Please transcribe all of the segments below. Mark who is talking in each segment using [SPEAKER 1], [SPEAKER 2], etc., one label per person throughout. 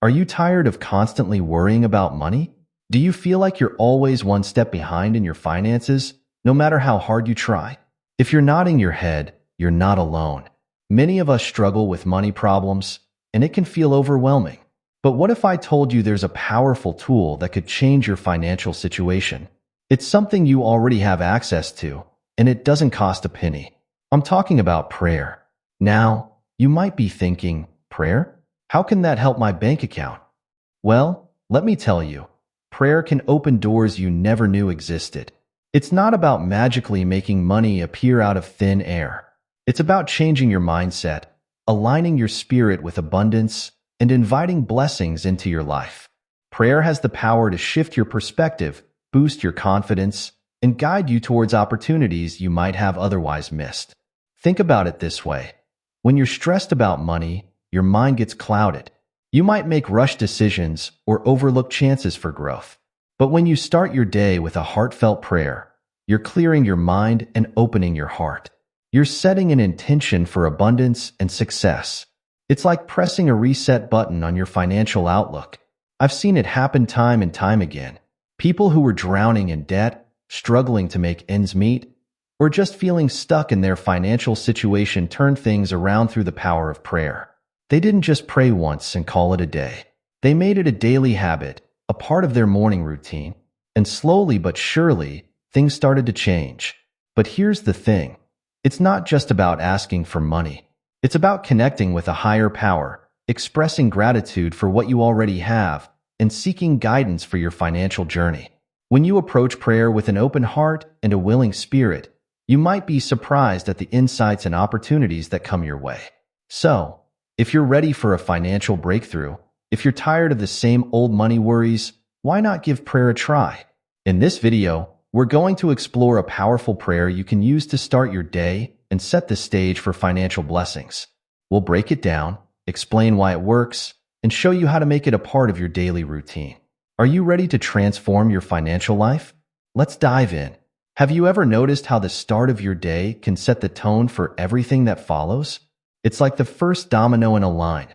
[SPEAKER 1] Are you tired of constantly worrying about money? Do you feel like you're always one step behind in your finances, no matter how hard you try? If you're nodding your head, you're not alone. Many of us struggle with money problems, and it can feel overwhelming. But what if I told you there's a powerful tool that could change your financial situation? It's something you already have access to, and it doesn't cost a penny. I'm talking about prayer. Now, you might be thinking, prayer? How can that help my bank account? Well, let me tell you, prayer can open doors you never knew existed. It's not about magically making money appear out of thin air. It's about changing your mindset, aligning your spirit with abundance, and inviting blessings into your life. Prayer has the power to shift your perspective, boost your confidence, and guide you towards opportunities you might have otherwise missed. Think about it this way. When you're stressed about money, your mind gets clouded. You might make rush decisions or overlook chances for growth. But when you start your day with a heartfelt prayer, you're clearing your mind and opening your heart. You're setting an intention for abundance and success. It's like pressing a reset button on your financial outlook. I've seen it happen time and time again. People who were drowning in debt, struggling to make ends meet, or just feeling stuck in their financial situation turned things around through the power of prayer. They didn't just pray once and call it a day. They made it a daily habit, a part of their morning routine, and slowly but surely, things started to change. But here's the thing. It's not just about asking for money. It's about connecting with a higher power, expressing gratitude for what you already have, and seeking guidance for your financial journey. When you approach prayer with an open heart and a willing spirit, you might be surprised at the insights and opportunities that come your way. So, if you're ready for a financial breakthrough, if you're tired of the same old money worries, why not give prayer a try? In this video, we're going to explore a powerful prayer you can use to start your day and set the stage for financial blessings. We'll break it down, explain why it works, and show you how to make it a part of your daily routine. Are you ready to transform your financial life? Let's dive in. Have you ever noticed how the start of your day can set the tone for everything that follows? It's like the first domino in a line.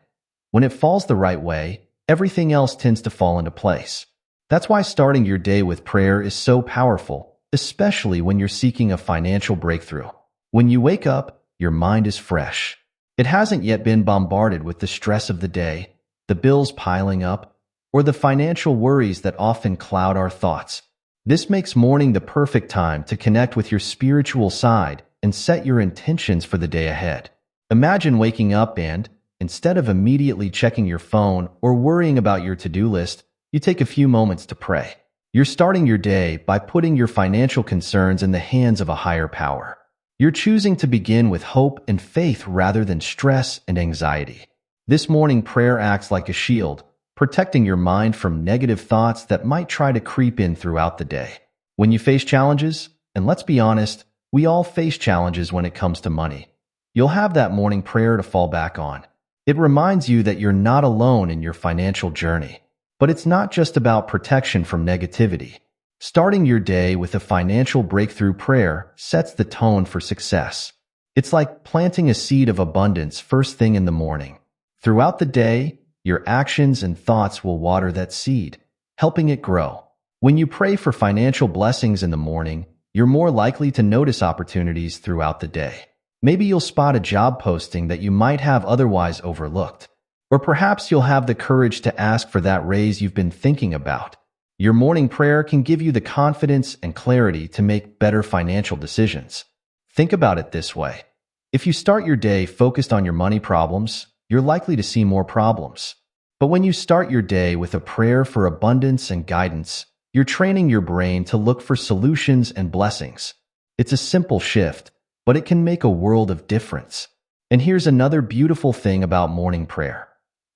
[SPEAKER 1] When it falls the right way, everything else tends to fall into place. That's why starting your day with prayer is so powerful, especially when you're seeking a financial breakthrough. When you wake up, your mind is fresh. It hasn't yet been bombarded with the stress of the day, the bills piling up, or the financial worries that often cloud our thoughts. This makes morning the perfect time to connect with your spiritual side and set your intentions for the day ahead. Imagine waking up and, instead of immediately checking your phone or worrying about your to-do list, you take a few moments to pray. You're starting your day by putting your financial concerns in the hands of a higher power. You're choosing to begin with hope and faith rather than stress and anxiety. This morning prayer acts like a shield, protecting your mind from negative thoughts that might try to creep in throughout the day. When you face challenges, and let's be honest, we all face challenges when it comes to money, you'll have that morning prayer to fall back on. It reminds you that you're not alone in your financial journey. But it's not just about protection from negativity. Starting your day with a financial breakthrough prayer sets the tone for success. It's like planting a seed of abundance first thing in the morning. Throughout the day, your actions and thoughts will water that seed, helping it grow. When you pray for financial blessings in the morning, you're more likely to notice opportunities throughout the day. Maybe you'll spot a job posting that you might have otherwise overlooked. Or perhaps you'll have the courage to ask for that raise you've been thinking about. Your morning prayer can give you the confidence and clarity to make better financial decisions. Think about it this way. If you start your day focused on your money problems, you're likely to see more problems. But when you start your day with a prayer for abundance and guidance, you're training your brain to look for solutions and blessings. It's a simple shift, but it can make a world of difference. And here's another beautiful thing about morning prayer.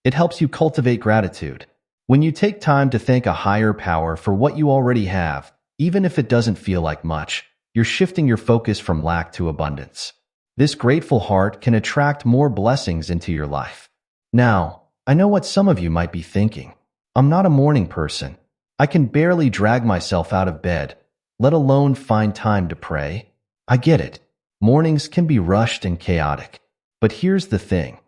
[SPEAKER 1] It helps you cultivate gratitude. When you take time to thank a higher power for what you already have, even if it doesn't feel like much, you're shifting your focus from lack to abundance. This grateful heart can attract more blessings into your life. Now, I know what some of you might be thinking. I'm not a morning person. I can barely drag myself out of bed, let alone find time to pray. I get it. Mornings can be rushed and chaotic. But here's the thing.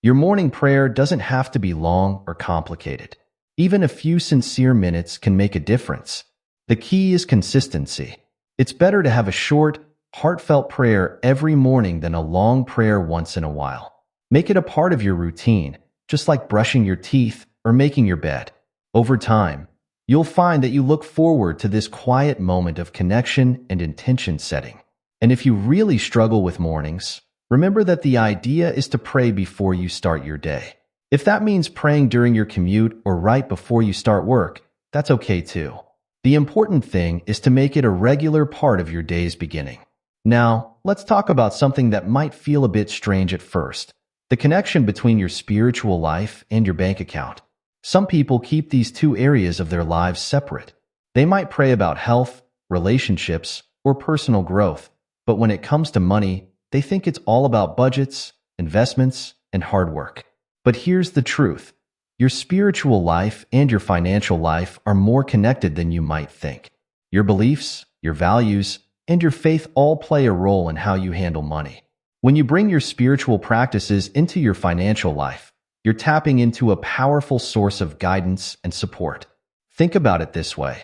[SPEAKER 1] Your morning prayer doesn't have to be long or complicated. Even a few sincere minutes can make a difference. The key is consistency. It's better to have a short, heartfelt prayer every morning than a long prayer once in a while. Make it a part of your routine, just like brushing your teeth or making your bed. Over time, you'll find that you look forward to this quiet moment of connection and intention setting. And if you really struggle with mornings, remember that the idea is to pray before you start your day. If that means praying during your commute or right before you start work, that's okay too. The important thing is to make it a regular part of your day's beginning. Now, let's talk about something that might feel a bit strange at first: the connection between your spiritual life and your bank account. Some people keep these two areas of their lives separate. They might pray about health, relationships, or personal growth, but when it comes to money, they think it's all about budgets, investments, and hard work. But here's the truth: your spiritual life and your financial life are more connected than you might think. Your beliefs, your values, and your faith all play a role in how you handle money. When you bring your spiritual practices into your financial life, you're tapping into a powerful source of guidance and support. Think about it this way: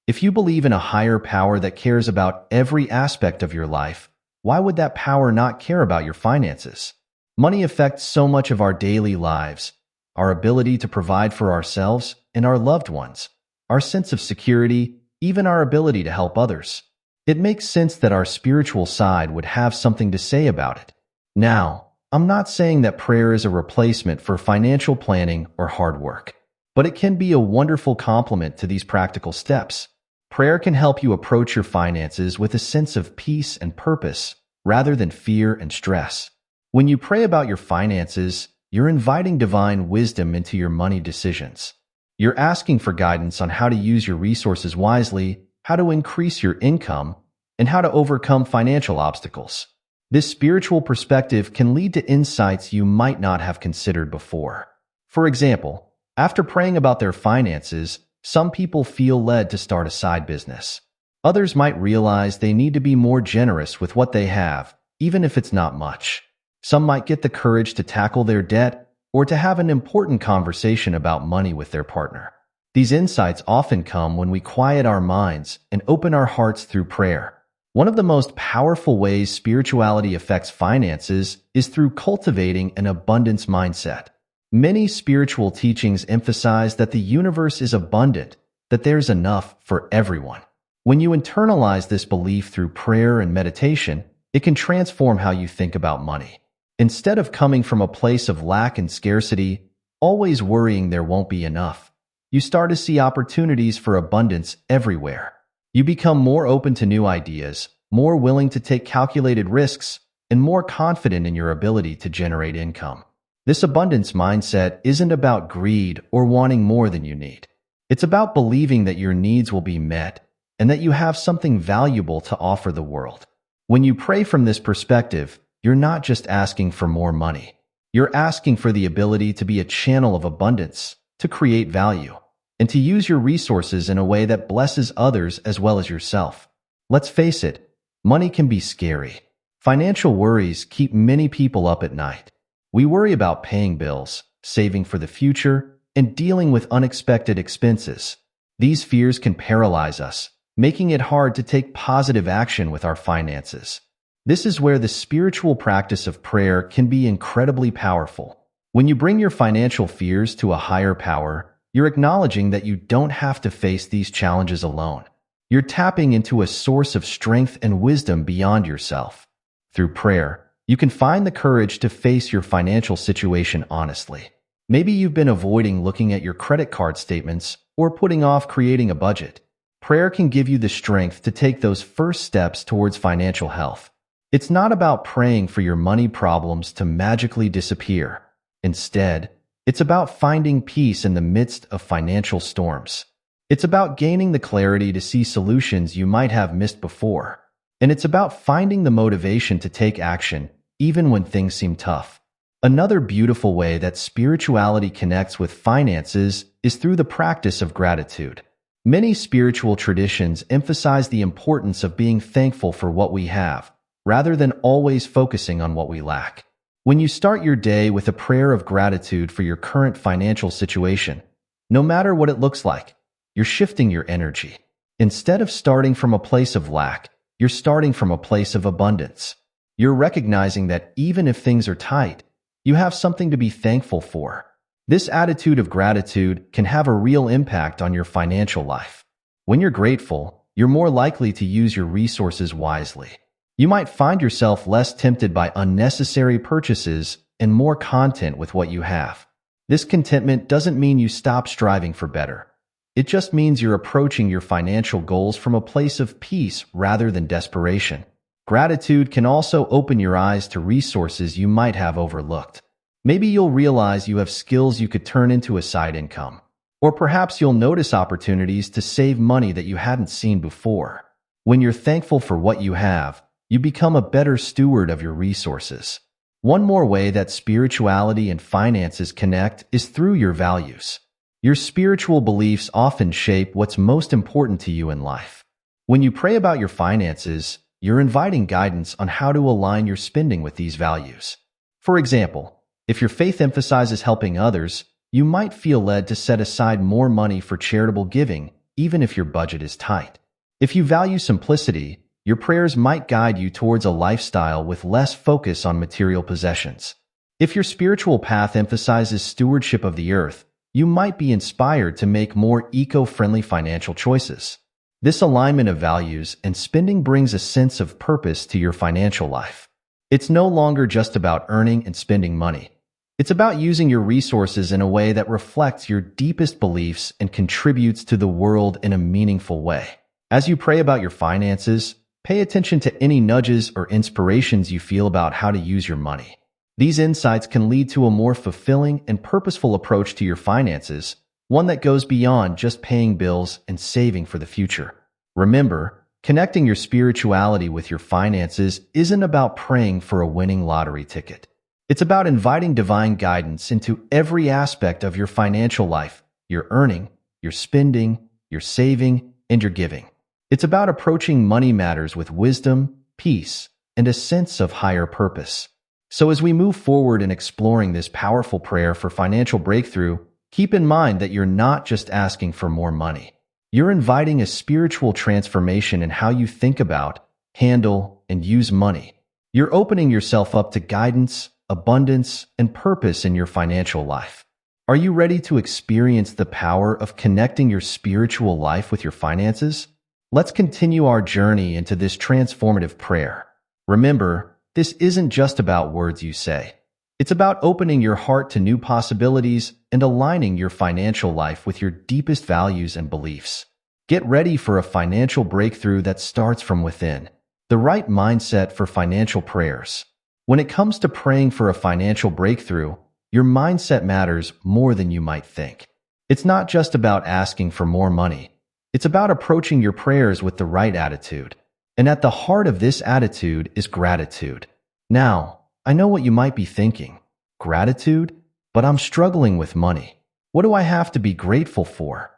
[SPEAKER 1] if you believe in a higher power that cares about every aspect of your life, why would that power not care about your finances? Money affects so much of our daily lives: our ability to provide for ourselves and our loved ones, our sense of security, even our ability to help others. It makes sense that our spiritual side would have something to say about it. Now, I'm not saying that prayer is a replacement for financial planning or hard work, but it can be a wonderful complement to these practical steps. Prayer can help you approach your finances with a sense of peace and purpose rather than fear and stress. When you pray about your finances, you're inviting divine wisdom into your money decisions. You're asking for guidance on how to use your resources wisely, how to increase your income, and how to overcome financial obstacles. This spiritual perspective can lead to insights you might not have considered before. For example, after praying about their finances, some people feel led to start a side business. Others might realize they need to be more generous with what they have, even if it's not much. Some might get the courage to tackle their debt or to have an important conversation about money with their partner. These insights often come when we quiet our minds and open our hearts through prayer. One of the most powerful ways spirituality affects finances is through cultivating an abundance mindset. Many spiritual teachings emphasize that the universe is abundant, that there's enough for everyone. When you internalize this belief through prayer and meditation, it can transform how you think about money. Instead of coming from a place of lack and scarcity, always worrying there won't be enough, you start to see opportunities for abundance everywhere. You become more open to new ideas, more willing to take calculated risks, and more confident in your ability to generate income. This abundance mindset isn't about greed or wanting more than you need. It's about believing that your needs will be met and that you have something valuable to offer the world. When you pray from this perspective, you're not just asking for more money. You're asking for the ability to be a channel of abundance, to create value, and to use your resources in a way that blesses others as well as yourself. Let's face it, money can be scary. Financial worries keep many people up at night. We worry about paying bills, saving for the future, and dealing with unexpected expenses. These fears can paralyze us, making it hard to take positive action with our finances. This is where the spiritual practice of prayer can be incredibly powerful. When you bring your financial fears to a higher power, you're acknowledging that you don't have to face these challenges alone. You're tapping into a source of strength and wisdom beyond yourself. Through prayer, you can find the courage to face your financial situation honestly. Maybe you've been avoiding looking at your credit card statements or putting off creating a budget. Prayer can give you the strength to take those first steps towards financial health. It's not about praying for your money problems to magically disappear. Instead, it's about finding peace in the midst of financial storms. It's about gaining the clarity to see solutions you might have missed before. And it's about finding the motivation to take action, even when things seem tough. Another beautiful way that spirituality connects with finances is through the practice of gratitude. Many spiritual traditions emphasize the importance of being thankful for what we have, rather than always focusing on what we lack. When you start your day with a prayer of gratitude for your current financial situation, no matter what it looks like, you're shifting your energy. Instead of starting from a place of lack, you're starting from a place of abundance. You're recognizing that even if things are tight, you have something to be thankful for. This attitude of gratitude can have a real impact on your financial life. When you're grateful, you're more likely to use your resources wisely. You might find yourself less tempted by unnecessary purchases and more content with what you have. This contentment doesn't mean you stop striving for better. It just means you're approaching your financial goals from a place of peace rather than desperation. Gratitude can also open your eyes to resources you might have overlooked. Maybe you'll realize you have skills you could turn into a side income. Or perhaps you'll notice opportunities to save money that you hadn't seen before. When you're thankful for what you have, you become a better steward of your resources. One more way that spirituality and finances connect is through your values. Your spiritual beliefs often shape what's most important to you in life. When you pray about your finances, you're inviting guidance on how to align your spending with these values. For example, if your faith emphasizes helping others, you might feel led to set aside more money for charitable giving, even if your budget is tight. If you value simplicity, your prayers might guide you towards a lifestyle with less focus on material possessions. If your spiritual path emphasizes stewardship of the earth, you might be inspired to make more eco-friendly financial choices. This alignment of values and spending brings a sense of purpose to your financial life. It's no longer just about earning and spending money. It's about using your resources in a way that reflects your deepest beliefs and contributes to the world in a meaningful way. As you pray about your finances, pay attention to any nudges or inspirations you feel about how to use your money. These insights can lead to a more fulfilling and purposeful approach to your finances, one that goes beyond just paying bills and saving for the future. Remember, connecting your spirituality with your finances isn't about praying for a winning lottery ticket. It's about inviting divine guidance into every aspect of your financial life, your earning, your spending, your saving, and your giving. It's about approaching money matters with wisdom, peace, and a sense of higher purpose. So as we move forward in exploring this powerful prayer for financial breakthrough, keep in mind that you're not just asking for more money. You're inviting a spiritual transformation in how you think about, handle, and use money. You're opening yourself up to guidance, abundance, and purpose in your financial life. Are you ready to experience the power of connecting your spiritual life with your finances? Let's continue our journey into this transformative prayer. Remember, this isn't just about words you say. It's about opening your heart to new possibilities and aligning your financial life with your deepest values and beliefs. Get ready for a financial breakthrough that starts from within. The right mindset for financial prayers. When it comes to praying for a financial breakthrough, your mindset matters more than you might think. It's not just about asking for more money. It's about approaching your prayers with the right attitude. And at the heart of this attitude is gratitude. Now, I know what you might be thinking. Gratitude? But I'm struggling with money. What do I have to be grateful for?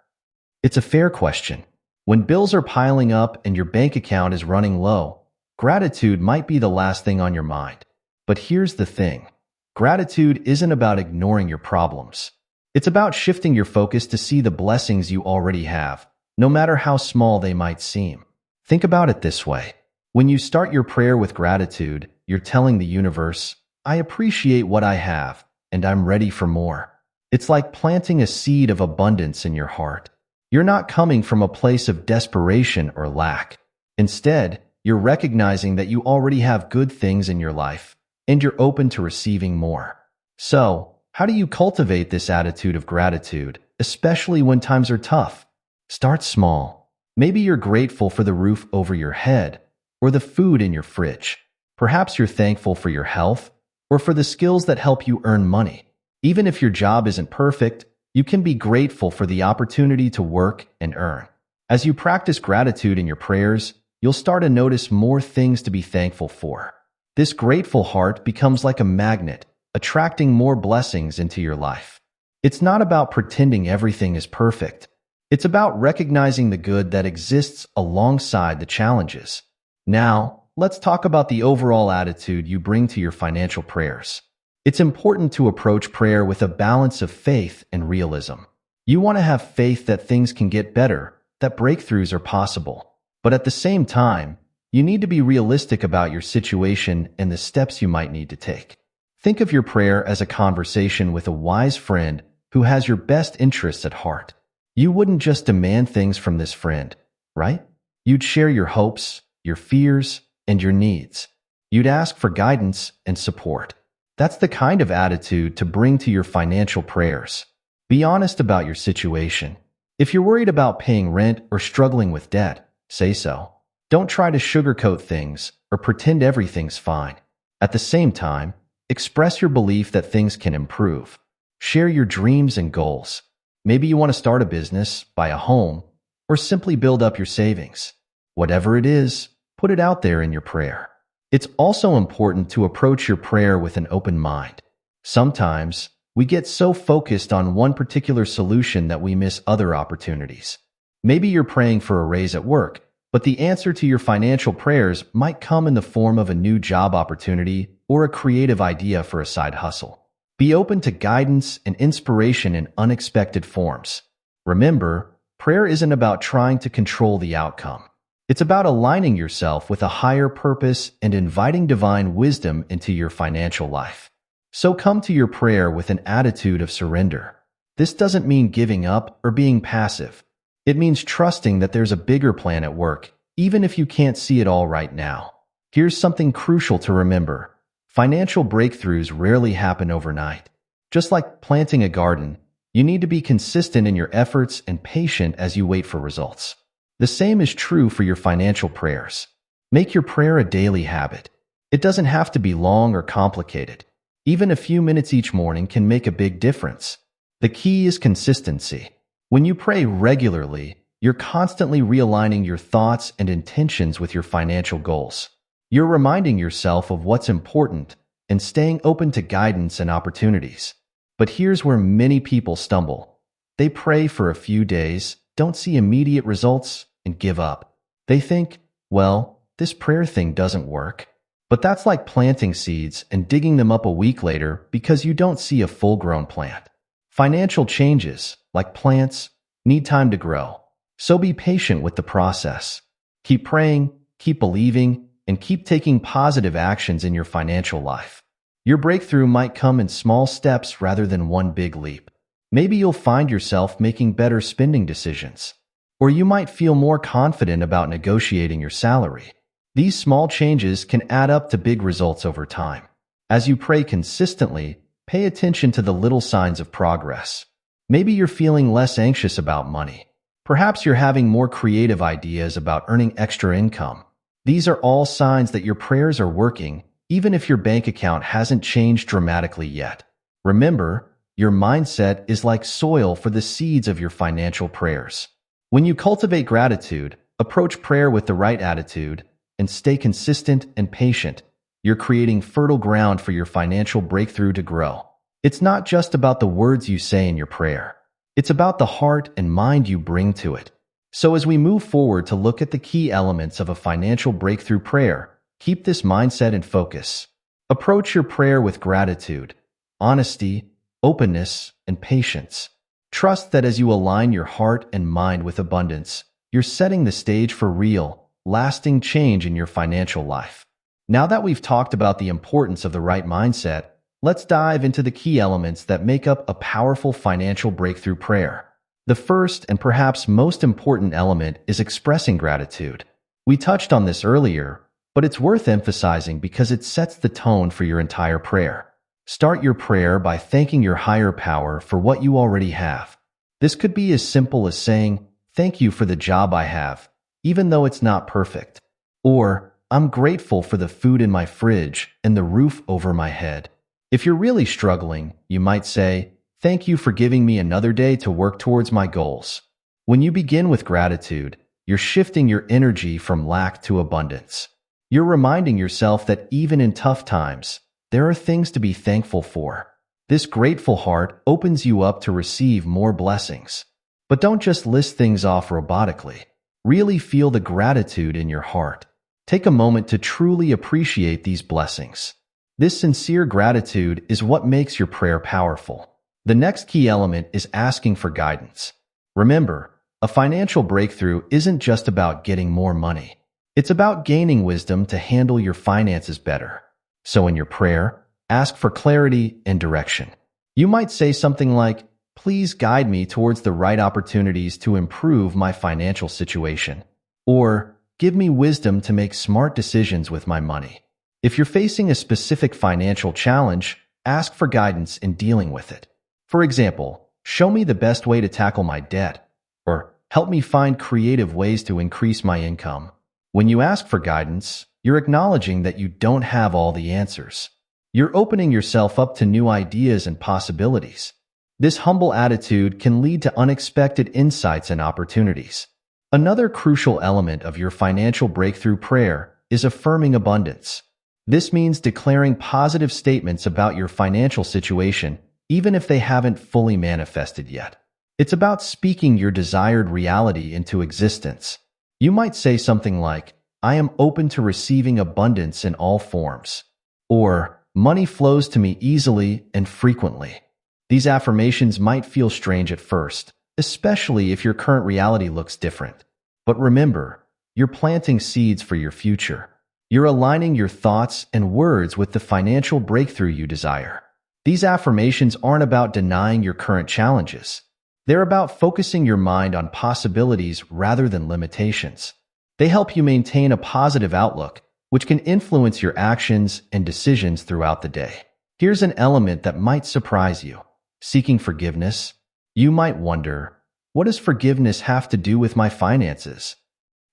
[SPEAKER 1] It's a fair question. When bills are piling up and your bank account is running low, gratitude might be the last thing on your mind. But here's the thing. Gratitude isn't about ignoring your problems. It's about shifting your focus to see the blessings you already have, no matter how small they might seem. Think about it this way. When you start your prayer with gratitude, you're telling the universe, I appreciate what I have, and I'm ready for more. It's like planting a seed of abundance in your heart. You're not coming from a place of desperation or lack. Instead, you're recognizing that you already have good things in your life, and you're open to receiving more. So, how do you cultivate this attitude of gratitude, especially when times are tough? Start small. Maybe you're grateful for the roof over your head or the food in your fridge. Perhaps you're thankful for your health or for the skills that help you earn money. Even if your job isn't perfect, you can be grateful for the opportunity to work and earn. As you practice gratitude in your prayers, you'll start to notice more things to be thankful for. This grateful heart becomes like a magnet, attracting more blessings into your life. It's not about pretending everything is perfect. It's about recognizing the good that exists alongside the challenges. Now, let's talk about the overall attitude you bring to your financial prayers. It's important to approach prayer with a balance of faith and realism. You want to have faith that things can get better, that breakthroughs are possible. But at the same time, you need to be realistic about your situation and the steps you might need to take. Think of your prayer as a conversation with a wise friend who has your best interests at heart. You wouldn't just demand things from this friend, right? You'd share your hopes, your fears, and your needs. You'd ask for guidance and support. That's the kind of attitude to bring to your financial prayers. Be honest about your situation. If you're worried about paying rent or struggling with debt, say so. Don't try to sugarcoat things or pretend everything's fine. At the same time, express your belief that things can improve. Share your dreams and goals. Maybe you want to start a business, buy a home, or simply build up your savings. Whatever it is, put it out there in your prayer. It's also important to approach your prayer with an open mind. Sometimes, we get so focused on one particular solution that we miss other opportunities. Maybe you're praying for a raise at work, but the answer to your financial prayers might come in the form of a new job opportunity or a creative idea for a side hustle. Be open to guidance and inspiration in unexpected forms. Remember, prayer isn't about trying to control the outcome. It's about aligning yourself with a higher purpose and inviting divine wisdom into your financial life. So come to your prayer with an attitude of surrender. This doesn't mean giving up or being passive. It means trusting that there's a bigger plan at work, even if you can't see it all right now. Here's something crucial to remember. Financial breakthroughs rarely happen overnight. Just like planting a garden, you need to be consistent in your efforts and patient as you wait for results. The same is true for your financial prayers. Make your prayer a daily habit. It doesn't have to be long or complicated. Even a few minutes each morning can make a big difference. The key is consistency. When you pray regularly, you're constantly realigning your thoughts and intentions with your financial goals. You're reminding yourself of what's important and staying open to guidance and opportunities. But here's where many people stumble. They pray for a few days, don't see immediate results, and give up. They think, well, this prayer thing doesn't work. But that's like planting seeds and digging them up a week later because you don't see a full-grown plant. Financial changes, like plants, need time to grow. So be patient with the process. Keep praying, keep believing, and keep taking positive actions in your financial life. Your breakthrough might come in small steps rather than one big leap. Maybe you'll find yourself making better spending decisions, or you might feel more confident about negotiating your salary. These small changes can add up to big results over time. As you pray consistently, pay attention to the little signs of progress. Maybe you're feeling less anxious about money. Perhaps you're having more creative ideas about earning extra income. These are all signs that your prayers are working, even if your bank account hasn't changed dramatically yet. Remember, your mindset is like soil for the seeds of your financial prayers. When you cultivate gratitude, approach prayer with the right attitude, and stay consistent and patient, you're creating fertile ground for your financial breakthrough to grow. It's not just about the words you say in your prayer. It's about the heart and mind you bring to it. So as we move forward to look at the key elements of a financial breakthrough prayer, keep this mindset in focus. Approach your prayer with gratitude, honesty, openness, and patience. Trust that as you align your heart and mind with abundance, you're setting the stage for real, lasting change in your financial life. Now that we've talked about the importance of the right mindset, let's dive into the key elements that make up a powerful financial breakthrough prayer. The first and perhaps most important element is expressing gratitude. We touched on this earlier, but it's worth emphasizing because it sets the tone for your entire prayer. Start your prayer by thanking your higher power for what you already have. This could be as simple as saying, "Thank you for the job I have, even though it's not perfect." Or, "I'm grateful for the food in my fridge and the roof over my head." If you're really struggling, you might say, "Thank you for giving me another day to work towards my goals." When you begin with gratitude, you're shifting your energy from lack to abundance. You're reminding yourself that even in tough times, there are things to be thankful for. This grateful heart opens you up to receive more blessings. But don't just list things off robotically. Really feel the gratitude in your heart. Take a moment to truly appreciate these blessings. This sincere gratitude is what makes your prayer powerful. The next key element is asking for guidance. Remember, a financial breakthrough isn't just about getting more money. It's about gaining wisdom to handle your finances better. So in your prayer, ask for clarity and direction. You might say something like, "Please guide me towards the right opportunities to improve my financial situation." Or, "Give me wisdom to make smart decisions with my money." If you're facing a specific financial challenge, ask for guidance in dealing with it. For example, "Show me the best way to tackle my debt," or "Help me find creative ways to increase my income." When you ask for guidance, you're acknowledging that you don't have all the answers. You're opening yourself up to new ideas and possibilities. This humble attitude can lead to unexpected insights and opportunities. Another crucial element of your financial breakthrough prayer is affirming abundance. This means declaring positive statements about your financial situation, even if they haven't fully manifested yet. It's about speaking your desired reality into existence. You might say something like, "I am open to receiving abundance in all forms," or "Money flows to me easily and frequently." These affirmations might feel strange at first, especially if your current reality looks different. But remember, you're planting seeds for your future. You're aligning your thoughts and words with the financial breakthrough you desire. These affirmations aren't about denying your current challenges. They're about focusing your mind on possibilities rather than limitations. They help you maintain a positive outlook, which can influence your actions and decisions throughout the day. Here's an element that might surprise you: seeking forgiveness. You might wonder, what does forgiveness have to do with my finances?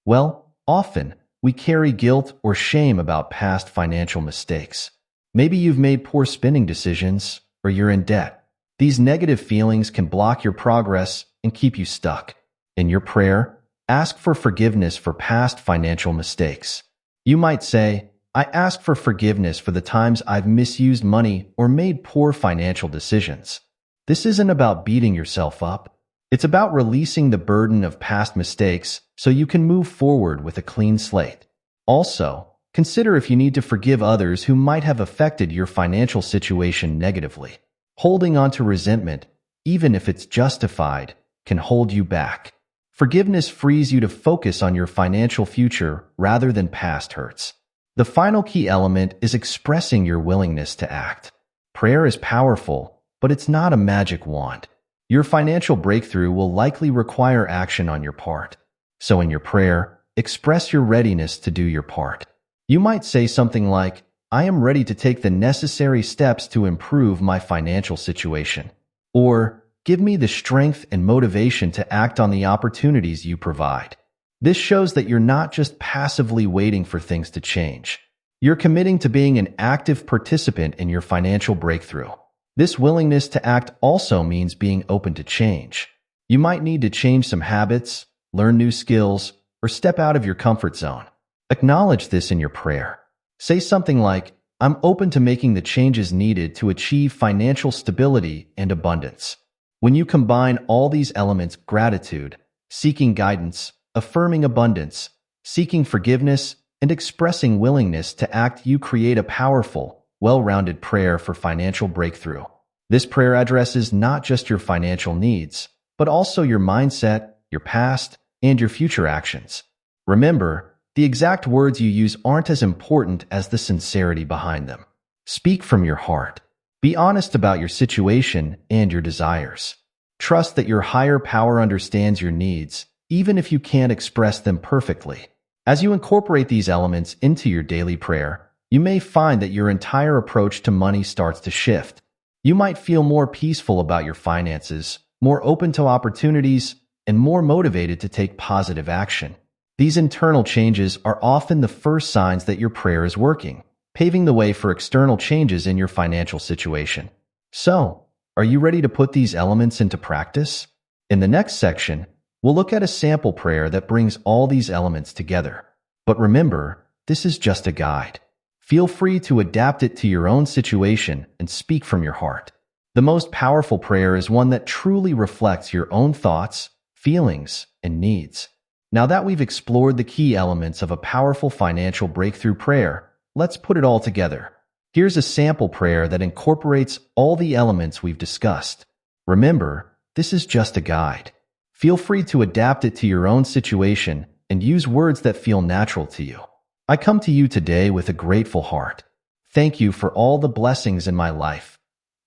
[SPEAKER 1] Well, often, we carry guilt or shame about past financial mistakes. Maybe you've made poor spending decisions, or you're in debt. These negative feelings can block your progress and keep you stuck. In your prayer, ask for forgiveness for past financial mistakes. You might say, "I ask for forgiveness for the times I've misused money or made poor financial decisions." This isn't about beating yourself up. It's about releasing the burden of past mistakes so you can move forward with a clean slate. Also, consider if you need to forgive others who might have affected your financial situation negatively. Holding on to resentment, even if it's justified, can hold you back. Forgiveness frees you to focus on your financial future rather than past hurts. The final key element is expressing your willingness to act. Prayer is powerful, but it's not a magic wand. Your financial breakthrough will likely require action on your part. So in your prayer, express your readiness to do your part. You might say something like, "I am ready to take the necessary steps to improve my financial situation." Or, "Give me the strength and motivation to act on the opportunities you provide." This shows that you're not just passively waiting for things to change. You're committing to being an active participant in your financial breakthrough. This willingness to act also means being open to change. You might need to change some habits, learn new skills, or step out of your comfort zone. Acknowledge this in your prayer. Say something like, "I'm open to making the changes needed to achieve financial stability and abundance." When you combine all these elements, gratitude, seeking guidance, affirming abundance, seeking forgiveness, and expressing willingness to act, you create a powerful, well-rounded prayer for financial breakthrough. This prayer addresses not just your financial needs, but also your mindset, your past, and your future actions. Remember, the exact words you use aren't as important as the sincerity behind them. Speak from your heart. Be honest about your situation and your desires. Trust that your higher power understands your needs, even if you can't express them perfectly. As you incorporate these elements into your daily prayer, you may find that your entire approach to money starts to shift. You might feel more peaceful about your finances, more open to opportunities, and more motivated to take positive action. These internal changes are often the first signs that your prayer is working, paving the way for external changes in your financial situation. So, are you ready to put these elements into practice? In the next section, we'll look at a sample prayer that brings all these elements together. But remember, this is just a guide. Feel free to adapt it to your own situation and speak from your heart. The most powerful prayer is one that truly reflects your own thoughts, feelings, and needs. Now that we've explored the key elements of a powerful financial breakthrough prayer, let's put it all together. Here's a sample prayer that incorporates all the elements we've discussed. Remember, this is just a guide. Feel free to adapt it to your own situation and use words that feel natural to you. I come to you today with a grateful heart. Thank you for all the blessings in my life,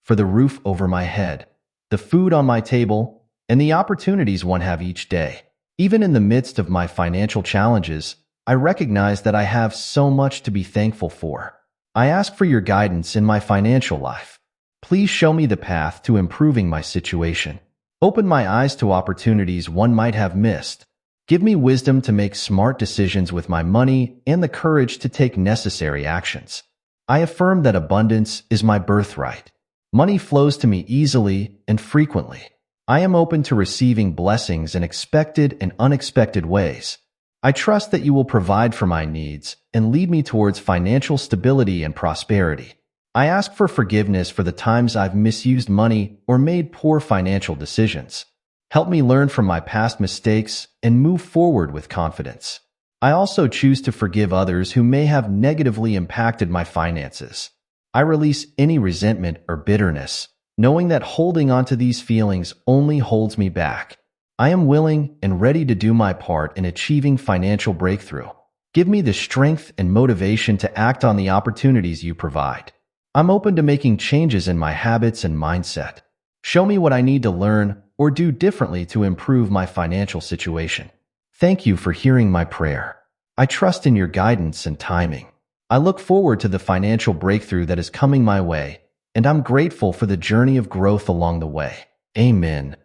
[SPEAKER 1] for the roof over my head, the food on my table, and the opportunities one have each day. Even in the midst of my financial challenges, I recognize that I have so much to be thankful for. I ask for your guidance in my financial life. Please show me the path to improving my situation. Open my eyes to opportunities one might have missed. Give me wisdom to make smart decisions with my money and the courage to take necessary actions. I affirm that abundance is my birthright. Money flows to me easily and frequently. I am open to receiving blessings in expected and unexpected ways. I trust that you will provide for my needs and lead me towards financial stability and prosperity. I ask for forgiveness for the times I've misused money or made poor financial decisions. Help me learn from my past mistakes and move forward with confidence. I also choose to forgive others who may have negatively impacted my finances. I release any resentment or bitterness, knowing that holding on to these feelings only holds me back. I am willing and ready to do my part in achieving financial breakthrough. Give me the strength and motivation to act on the opportunities you provide. I'm open to making changes in my habits and mindset. Show me what I need to learn or do differently to improve my financial situation. Thank you for hearing my prayer. I trust in your guidance and timing. I look forward to the financial breakthrough that is coming my way, and I'm grateful for the journey of growth along the way. Amen.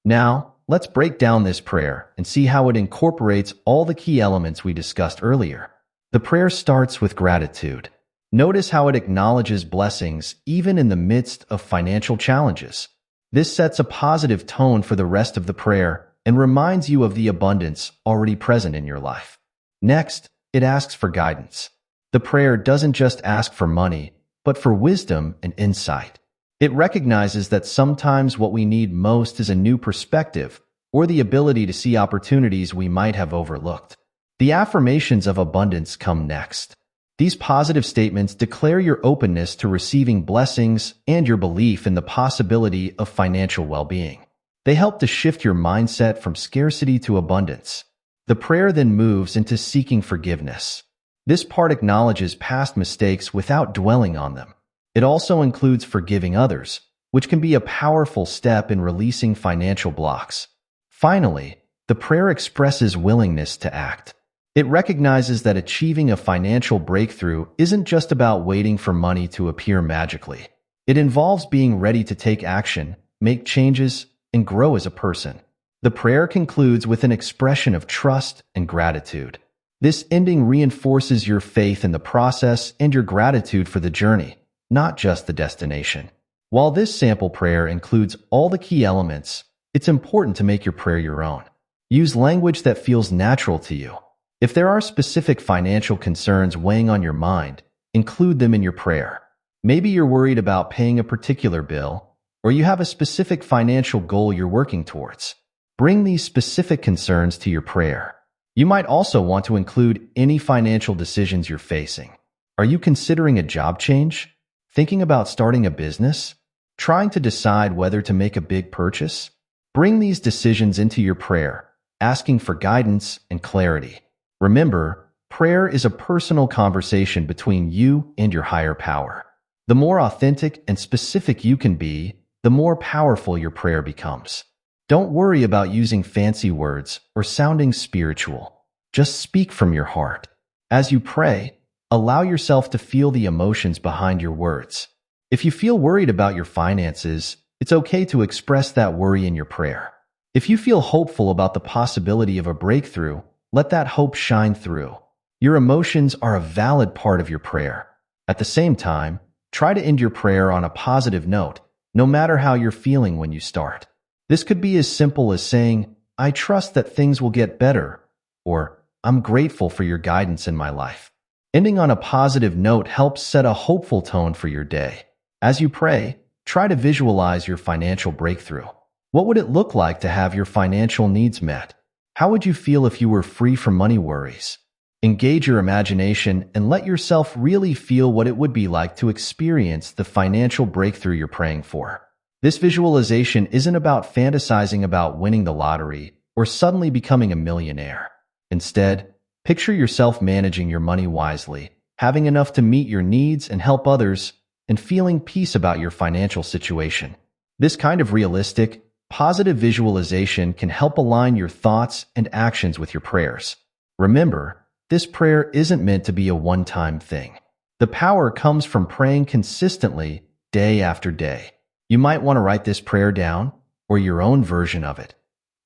[SPEAKER 1] Now, let's break down this prayer and see how it incorporates all the key elements we discussed earlier. The prayer starts with gratitude. Notice how it acknowledges blessings even in the midst of financial challenges. This sets a positive tone for the rest of the prayer and reminds you of the abundance already present in your life. Next, it asks for guidance. The prayer doesn't just ask for money, but for wisdom and insight. It recognizes that sometimes what we need most is a new perspective or the ability to see opportunities we might have overlooked. The affirmations of abundance come next. These positive statements declare your openness to receiving blessings and your belief in the possibility of financial well-being. They help to shift your mindset from scarcity to abundance. The prayer then moves into seeking forgiveness. This part acknowledges past mistakes without dwelling on them. It also includes forgiving others, which can be a powerful step in releasing financial blocks. Finally, the prayer expresses willingness to act. It recognizes that achieving a financial breakthrough isn't just about waiting for money to appear magically. It involves being ready to take action, make changes, and grow as a person. The prayer concludes with an expression of trust and gratitude. This ending reinforces your faith in the process and your gratitude for the journey, not just the destination. While this sample prayer includes all the key elements, it's important to make your prayer your own. Use language that feels natural to you. If there are specific financial concerns weighing on your mind, include them in your prayer. Maybe you're worried about paying a particular bill, or you have a specific financial goal you're working towards. Bring these specific concerns to your prayer. You might also want to include any financial decisions you're facing. Are you considering a job change? Thinking about starting a business? Trying to decide whether to make a big purchase? Bring these decisions into your prayer, asking for guidance and clarity. Remember, prayer is a personal conversation between you and your higher power. The more authentic and specific you can be, the more powerful your prayer becomes. Don't worry about using fancy words or sounding spiritual. Just speak from your heart. As you pray, allow yourself to feel the emotions behind your words. If you feel worried about your finances, it's okay to express that worry in your prayer. If you feel hopeful about the possibility of a breakthrough, let that hope shine through. Your emotions are a valid part of your prayer. At the same time, try to end your prayer on a positive note, no matter how you're feeling when you start. This could be as simple as saying, "I trust that things will get better," or "I'm grateful for your guidance in my life." Ending on a positive note helps set a hopeful tone for your day. As you pray, try to visualize your financial breakthrough. What would it look like to have your financial needs met? How would you feel if you were free from money worries? Engage your imagination and let yourself really feel what it would be like to experience the financial breakthrough you're praying for. This visualization isn't about fantasizing about winning the lottery or suddenly becoming a millionaire. Instead, picture yourself managing your money wisely, having enough to meet your needs and help others, and feeling peace about your financial situation. This kind of realistic, positive visualization can help align your thoughts and actions with your prayers. Remember, this prayer isn't meant to be a one-time thing. The power comes from praying consistently, day after day. You might want to write this prayer down, or your own version of it,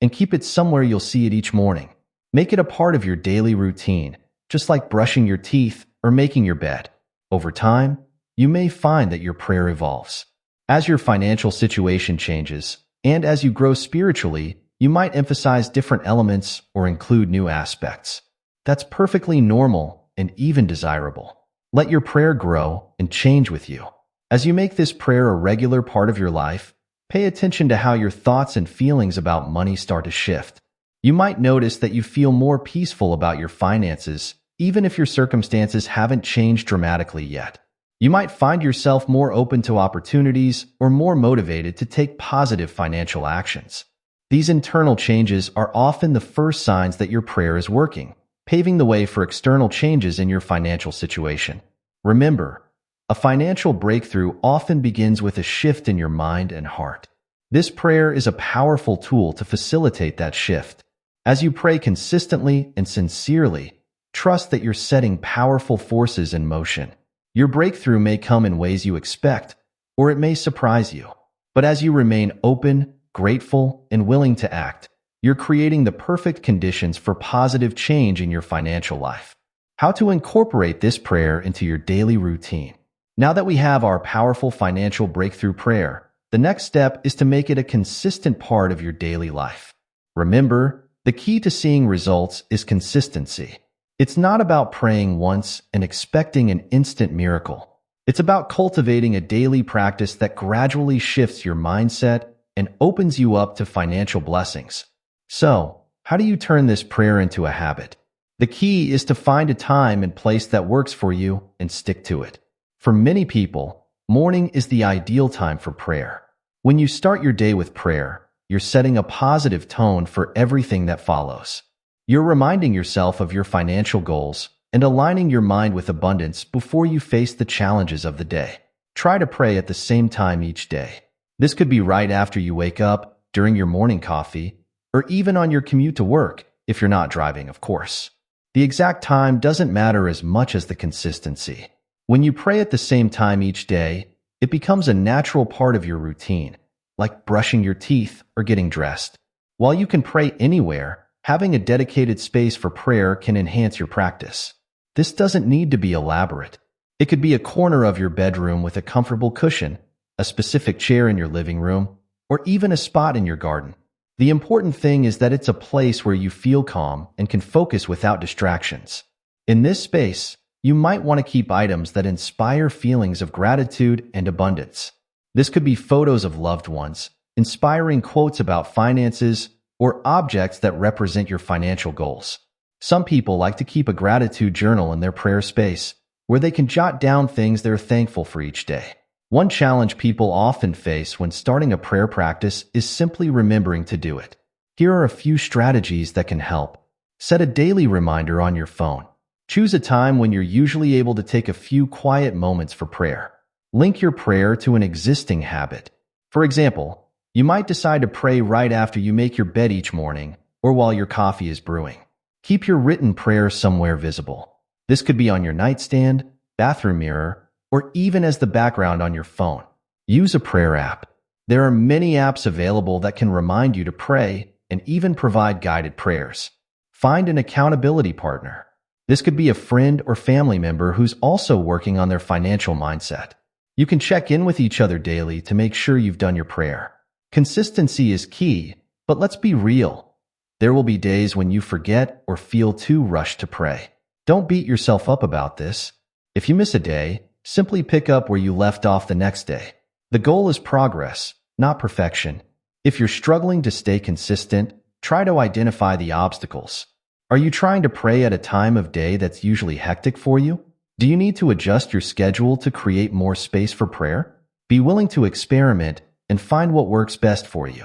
[SPEAKER 1] and keep it somewhere you'll see it each morning. Make it a part of your daily routine, just like brushing your teeth or making your bed. Over time, you may find that your prayer evolves. As your financial situation changes, and as you grow spiritually, you might emphasize different elements or include new aspects. That's perfectly normal and even desirable. Let your prayer grow and change with you. As you make this prayer a regular part of your life, pay attention to how your thoughts and feelings about money start to shift. You might notice that you feel more peaceful about your finances, even if your circumstances haven't changed dramatically yet. You might find yourself more open to opportunities or more motivated to take positive financial actions. These internal changes are often the first signs that your prayer is working, paving the way for external changes in your financial situation. Remember, a financial breakthrough often begins with a shift in your mind and heart. This prayer is a powerful tool to facilitate that shift. As you pray consistently and sincerely, trust that you're setting powerful forces in motion. Your breakthrough may come in ways you expect, or it may surprise you. But as you remain open, grateful, and willing to act, you're creating the perfect conditions for positive change in your financial life. How to incorporate this prayer into your daily routine. Now that we have our powerful financial breakthrough prayer, the next step is to make it a consistent part of your daily life. Remember, the key to seeing results is consistency. It's not about praying once and expecting an instant miracle. It's about cultivating a daily practice that gradually shifts your mindset and opens you up to financial blessings. So, how do you turn this prayer into a habit? The key is to find a time and place that works for you and stick to it. For many people, morning is the ideal time for prayer. When you start your day with prayer, you're setting a positive tone for everything that follows. You're reminding yourself of your financial goals and aligning your mind with abundance before you face the challenges of the day. Try to pray at the same time each day. This could be right after you wake up, during your morning coffee, or even on your commute to work, if you're not driving, of course. The exact time doesn't matter as much as the consistency. When you pray at the same time each day, it becomes a natural part of your routine, like brushing your teeth or getting dressed. While you can pray anywhere, having a dedicated space for prayer can enhance your practice. This doesn't need to be elaborate. It could be a corner of your bedroom with a comfortable cushion, a specific chair in your living room, or even a spot in your garden. The important thing is that it's a place where you feel calm and can focus without distractions. In this space, you might want to keep items that inspire feelings of gratitude and abundance. This could be photos of loved ones, inspiring quotes about finances, or objects that represent your financial goals. Some people like to keep a gratitude journal in their prayer space, where they can jot down things they're thankful for each day. One challenge people often face when starting a prayer practice is simply remembering to do it. Here are a few strategies that can help. Set a daily reminder on your phone. Choose a time when you're usually able to take a few quiet moments for prayer. Link your prayer to an existing habit. For example, you might decide to pray right after you make your bed each morning or while your coffee is brewing. Keep your written prayer somewhere visible. This could be on your nightstand, bathroom mirror, or even as the background on your phone. Use a prayer app. There are many apps available that can remind you to pray and even provide guided prayers. Find an accountability partner. This could be a friend or family member who's also working on their financial mindset. You can check in with each other daily to make sure you've done your prayer. Consistency is key, but let's be real. There will be days when you forget or feel too rushed to pray. Don't beat yourself up about this. If you miss a day, simply pick up where you left off the next day. The goal is progress, not perfection. If you're struggling to stay consistent, try to identify the obstacles. Are you trying to pray at a time of day that's usually hectic for you? Do you need to adjust your schedule to create more space for prayer? Be willing to experiment and find what works best for you.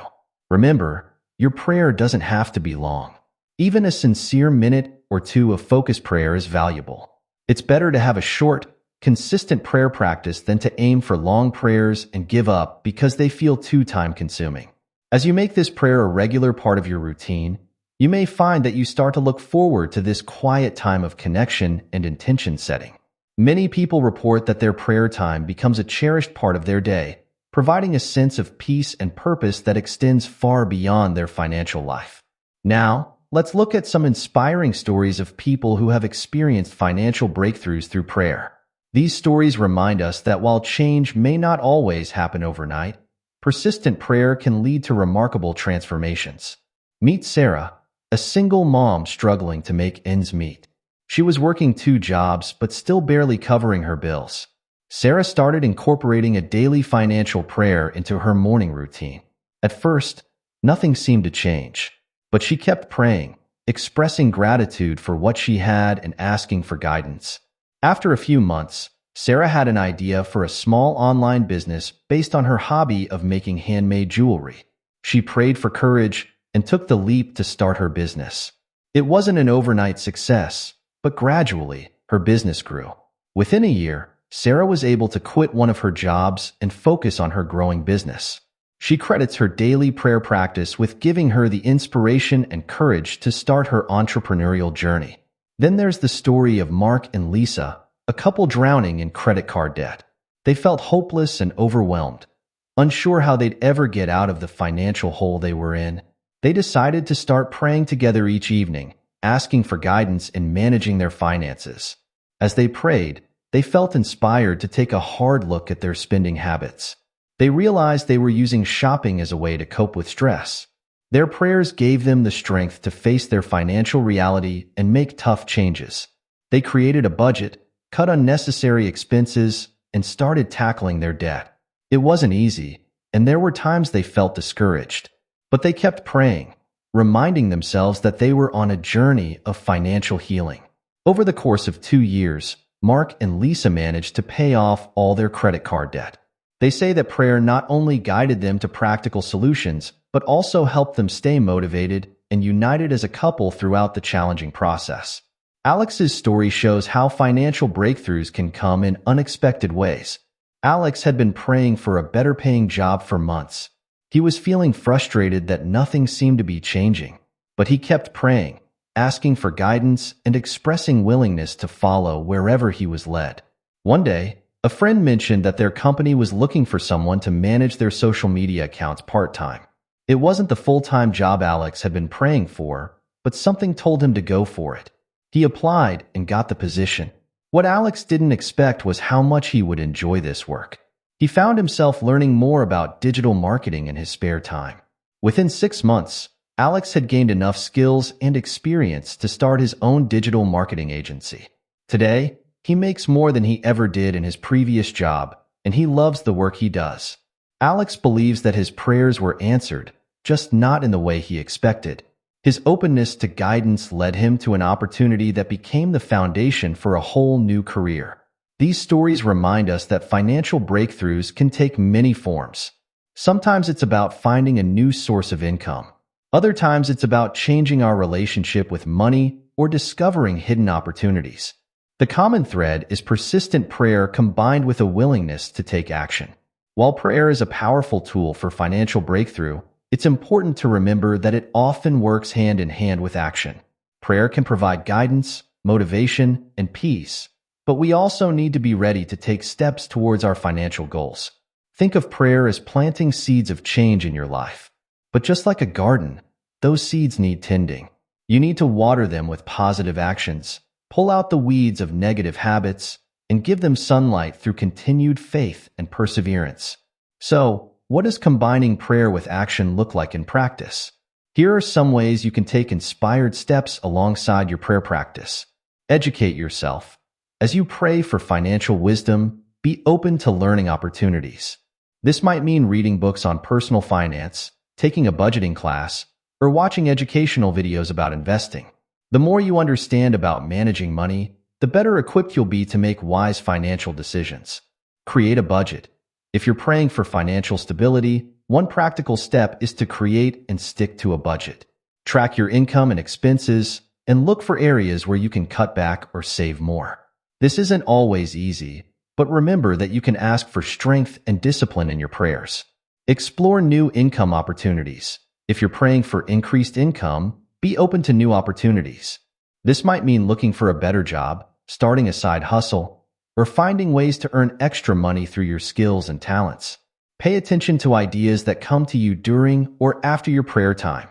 [SPEAKER 1] Remember, your prayer doesn't have to be long. Even a sincere minute or two of focused prayer is valuable. It's better to have a short, consistent prayer practice than to aim for long prayers and give up because they feel too time-consuming. As you make this prayer a regular part of your routine, you may find that you start to look forward to this quiet time of connection and intention setting. Many people report that their prayer time becomes a cherished part of their day, providing a sense of peace and purpose that extends far beyond their financial life. Now, let's look at some inspiring stories of people who have experienced financial breakthroughs through prayer. These stories remind us that while change may not always happen overnight, persistent prayer can lead to remarkable transformations. Meet Sarah, a single mom struggling to make ends meet. She was working 2 jobs but still barely covering her bills. Sarah started incorporating a daily financial prayer into her morning routine. At first, nothing seemed to change, but she kept praying, expressing gratitude for what she had and asking for guidance. After a few months, Sarah had an idea for a small online business based on her hobby of making handmade jewelry. She prayed for courage and took the leap to start her business. It wasn't an overnight success, but gradually, her business grew. Within a year, Sarah was able to quit one of her jobs and focus on her growing business. She credits her daily prayer practice with giving her the inspiration and courage to start her entrepreneurial journey. Then there's the story of Mark and Lisa, a couple drowning in credit card debt. They felt hopeless and overwhelmed. Unsure how they'd ever get out of the financial hole they were in, they decided to start praying together each evening, asking for guidance in managing their finances. As they prayed, they felt inspired to take a hard look at their spending habits. They realized they were using shopping as a way to cope with stress. Their prayers gave them the strength to face their financial reality and make tough changes. They created a budget, cut unnecessary expenses, and started tackling their debt. It wasn't easy, and there were times they felt discouraged. But they kept praying, reminding themselves that they were on a journey of financial healing. Over the course of 2 years, Mark and Lisa managed to pay off all their credit card debt. They say that prayer not only guided them to practical solutions, but also helped them stay motivated and united as a couple throughout the challenging process. Alex's story shows how financial breakthroughs can come in unexpected ways. Alex had been praying for a better-paying job for months. He was feeling frustrated that nothing seemed to be changing, but he kept praying, asking for guidance and expressing willingness to follow wherever he was led. One day, a friend mentioned that their company was looking for someone to manage their social media accounts part-time. It wasn't the full-time job Alex had been praying for, but something told him to go for it. He applied and got the position. What Alex didn't expect was how much he would enjoy this work. He found himself learning more about digital marketing in his spare time. Within 6 months, Alex had gained enough skills and experience to start his own digital marketing agency. Today, he makes more than he ever did in his previous job, and he loves the work he does. Alex believes that his prayers were answered, just not in the way he expected. His openness to guidance led him to an opportunity that became the foundation for a whole new career. These stories remind us that financial breakthroughs can take many forms. Sometimes it's about finding a new source of income. Other times it's about changing our relationship with money or discovering hidden opportunities. The common thread is persistent prayer combined with a willingness to take action. While prayer is a powerful tool for financial breakthrough, it's important to remember that it often works hand in hand with action. Prayer can provide guidance, motivation, and peace, but we also need to be ready to take steps towards our financial goals. Think of prayer as planting seeds of change in your life. But just like a garden, those seeds need tending. You need to water them with positive actions, pull out the weeds of negative habits, and give them sunlight through continued faith and perseverance. So, what does combining prayer with action look like in practice? Here are some ways you can take inspired steps alongside your prayer practice. Educate yourself. As you pray for financial wisdom, be open to learning opportunities. This might mean reading books on personal finance, taking a budgeting class, or watching educational videos about investing. The more you understand about managing money, the better equipped you'll be to make wise financial decisions. Create a budget. If you're praying for financial stability, one practical step is to create and stick to a budget. Track your income and expenses, and look for areas where you can cut back or save more. This isn't always easy, but remember that you can ask for strength and discipline in your prayers. Explore new income opportunities. If you're praying for increased income, be open to new opportunities. This might mean looking for a better job, starting a side hustle, or finding ways to earn extra money through your skills and talents. Pay attention to ideas that come to you during or after your prayer time.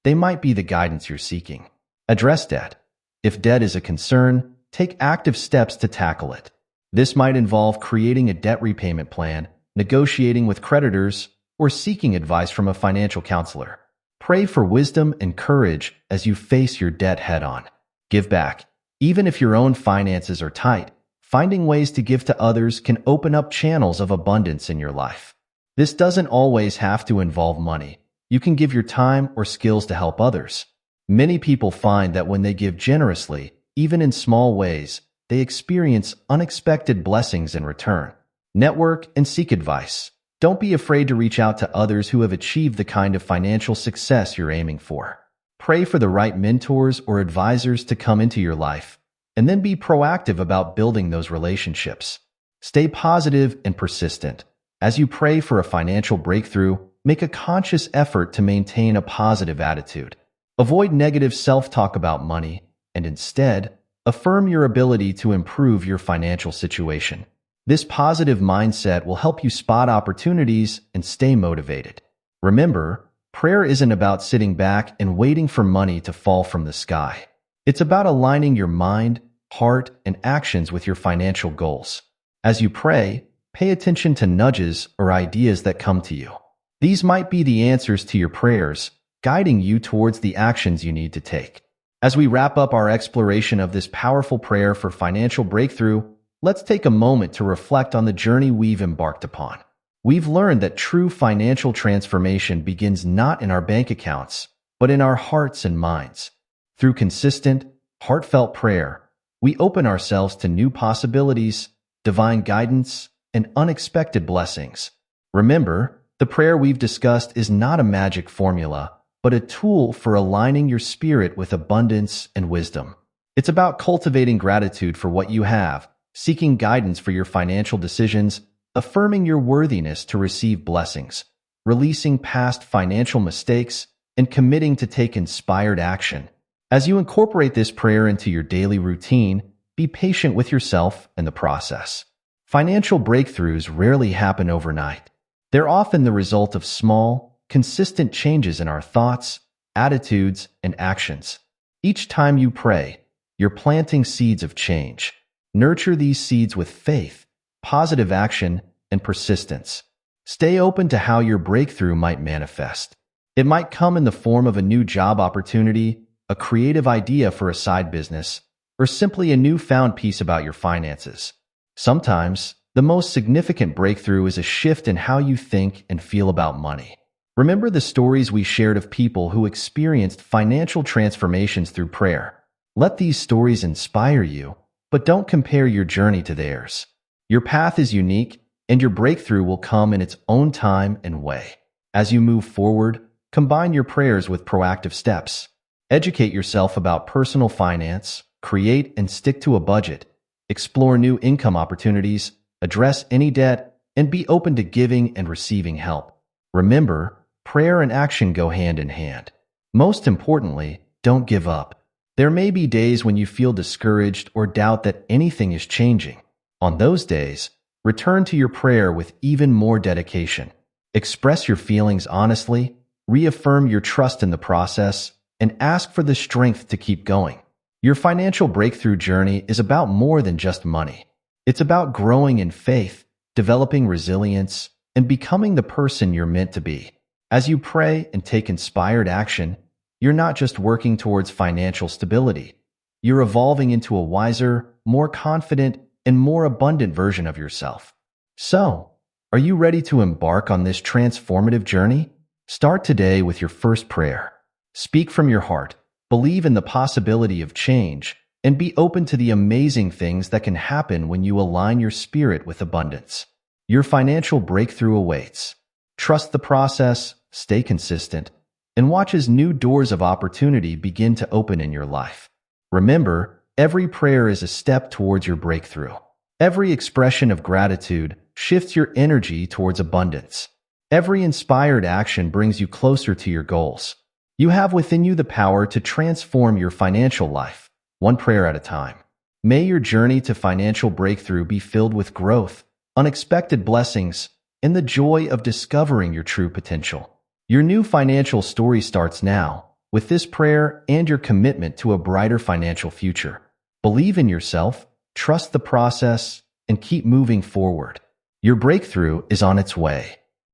[SPEAKER 1] They might be the guidance you're seeking. Address debt. If debt is a concern, take active steps to tackle it. This might involve creating a debt repayment plan, negotiating with creditors, or seeking advice from a financial counselor. Pray for wisdom and courage as you face your debt head-on. Give back. Even if your own finances are tight, finding ways to give to others can open up channels of abundance in your life. This doesn't always have to involve money. You can give your time or skills to help others. Many people find that when they give generously, even in small ways, they experience unexpected blessings in return. Network and seek advice. Don't be afraid to reach out to others who have achieved the kind of financial success you're aiming for. Pray for the right mentors or advisors to come into your life, and then be proactive about building those relationships. Stay positive and persistent. As you pray for a financial breakthrough, make a conscious effort to maintain a positive attitude. Avoid negative self-talk about money, and instead, affirm your ability to improve your financial situation. This positive mindset will help you spot opportunities and stay motivated. Remember, prayer isn't about sitting back and waiting for money to fall from the sky. It's about aligning your mind, heart, and actions with your financial goals. As you pray, pay attention to nudges or ideas that come to you. These might be the answers to your prayers, guiding you towards the actions you need to take. As we wrap up our exploration of this powerful prayer for financial breakthrough, let's take a moment to reflect on the journey we've embarked upon. We've learned that true financial transformation begins not in our bank accounts, but in our hearts and minds. Through consistent, heartfelt prayer, we open ourselves to new possibilities, divine guidance, and unexpected blessings. Remember, the prayer we've discussed is not a magic formula, but a tool for aligning your spirit with abundance and wisdom. It's about cultivating gratitude for what you have, seeking guidance for your financial decisions, affirming your worthiness to receive blessings, releasing past financial mistakes, and committing to take inspired action. As you incorporate this prayer into your daily routine, be patient with yourself and the process. Financial breakthroughs rarely happen overnight. They're often the result of small, consistent changes in our thoughts, attitudes, and actions. Each time you pray, you're planting seeds of change. Nurture these seeds with faith, positive action, and persistence. Stay open to how your breakthrough might manifest. It might come in the form of a new job opportunity, a creative idea for a side business, or simply a newfound peace about your finances. Sometimes, the most significant breakthrough is a shift in how you think and feel about money. Remember the stories we shared of people who experienced financial transformations through prayer. Let these stories inspire you, but don't compare your journey to theirs. Your path is unique, and your breakthrough will come in its own time and way. As you move forward, combine your prayers with proactive steps. Educate yourself about personal finance, create and stick to a budget, explore new income opportunities, address any debt, and be open to giving and receiving help. Remember, prayer and action go hand in hand. Most importantly, don't give up. There may be days when you feel discouraged or doubt that anything is changing. On those days, return to your prayer with even more dedication. Express your feelings honestly, reaffirm your trust in the process, and ask for the strength to keep going. Your financial breakthrough journey is about more than just money. It's about growing in faith, developing resilience, and becoming the person you're meant to be. As you pray and take inspired action, you're not just working towards financial stability. You're evolving into a wiser, more confident, and more abundant version of yourself. So, are you ready to embark on this transformative journey? Start today with your first prayer. Speak from your heart, Believe in the possibility of change and be open to the amazing things that can happen when you align your spirit with abundance. Your financial breakthrough awaits. Trust the process, stay consistent, and watch as new doors of opportunity begin to open in your life. Remember, every prayer is a step towards your breakthrough. Every expression of gratitude shifts your energy towards abundance. Every inspired action brings you closer to your goals. You have within you the power to transform your financial life, one prayer at a time. May your journey to financial breakthrough be filled with growth, unexpected blessings, and the joy of discovering your true potential. Your new financial story starts now with this prayer and your commitment to a brighter financial future. Believe in yourself, trust the process, and keep moving forward. Your breakthrough is on its way.